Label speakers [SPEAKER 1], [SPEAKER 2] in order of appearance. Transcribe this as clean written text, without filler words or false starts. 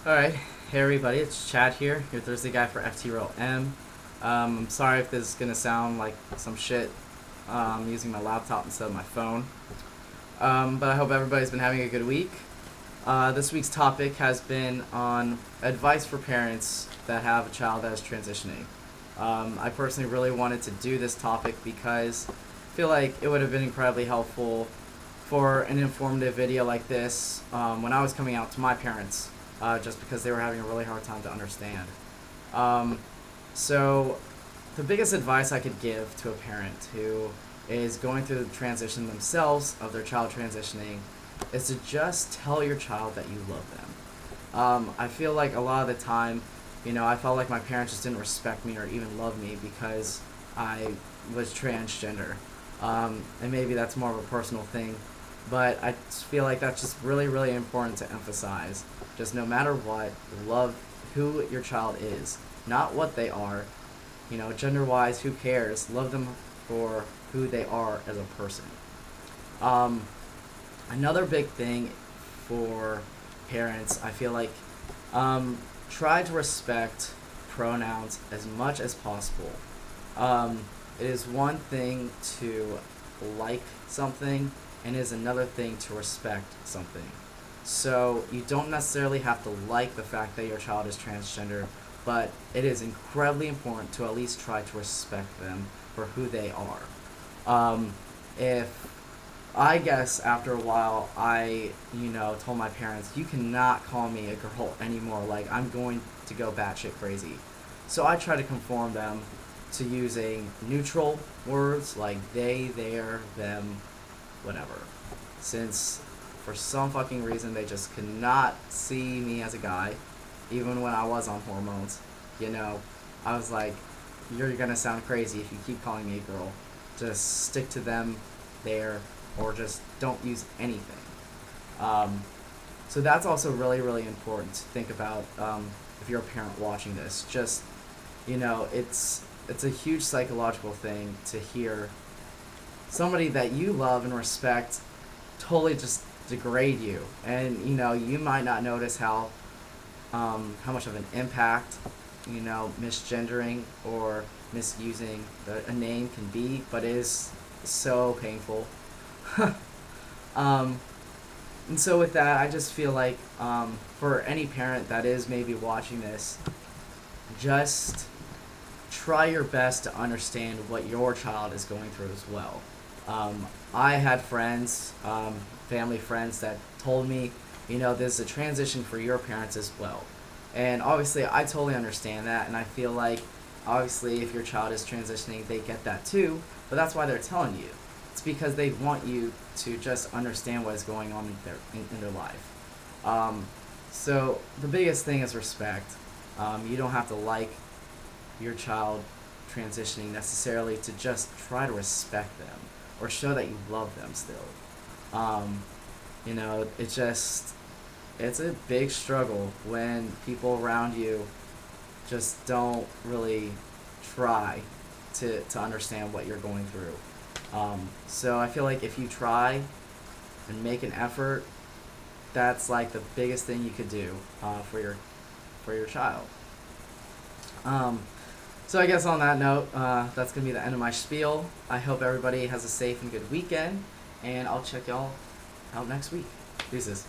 [SPEAKER 1] Alright, hey everybody, it's Chad here, your Thursday guy for FTRoM. I'm sorry if this is gonna sound like some shit. I'm using my laptop instead of my phone. But I hope everybody's been having a good week. This week's topic has been on advice for parents that have a child that is transitioning. I personally really wanted to do this topic because I feel like it would have been incredibly helpful for an informative video like this when I was coming out to my parents, just because they were having a really hard time to understand. So the biggest advice I could give to a parent who is going through the transition themselves of their child transitioning is to just tell your child that you love them. I feel like a lot of the time, I felt like my parents just didn't respect me or even love me because I was transgender. And maybe that's more of a personal thing, but I feel like that's just really, really important to emphasize. Just no matter what, love who your child is, not what they are. Gender-wise, who cares? Love them for who they are as a person. Another big thing for parents, I feel like, try to respect pronouns as much as possible. It is one thing to like something, and it is another thing to respect something. So you don't necessarily have to like the fact that your child is transgender, but it is incredibly important to at least try to respect them for who they are. If I guess after a while I, told my parents, you cannot call me a girl anymore, like I'm going to go batshit crazy. So I try to conform them to using neutral words like they, their, them, whatever. Since for some fucking reason they just could not see me as a guy, even when I was on hormones, I was like, you're gonna sound crazy if you keep calling me a girl. Just stick to them, there, or just don't use anything. So that's also really, really important to think about if you're a parent watching this. Just, it's a huge psychological thing to hear somebody that you love and respect totally just degrade you, and you might not notice how much of an impact misgendering or misusing a name can be, but it is so painful. And so with that, I just feel like for any parent that is maybe watching this, just try your best to understand what your child is going through as well. I had friends, family friends that told me, there's a transition for your parents as well. And obviously, I totally understand that, and I feel like, obviously, if your child is transitioning, they get that too, but that's why they're telling you. It's because they want you to just understand what is going on in their life. So the biggest thing is respect. You don't have to like your child transitioning necessarily to just try to respect them or show that you love them still. It's a big struggle when people around you just don't really try to understand what you're going through. So I feel like if you try and make an effort, that's like the biggest thing you could do for your child. So I guess on that note, that's going to be the end of my spiel. I hope everybody has a safe and good weekend, and I'll check y'all out next week. Deuces.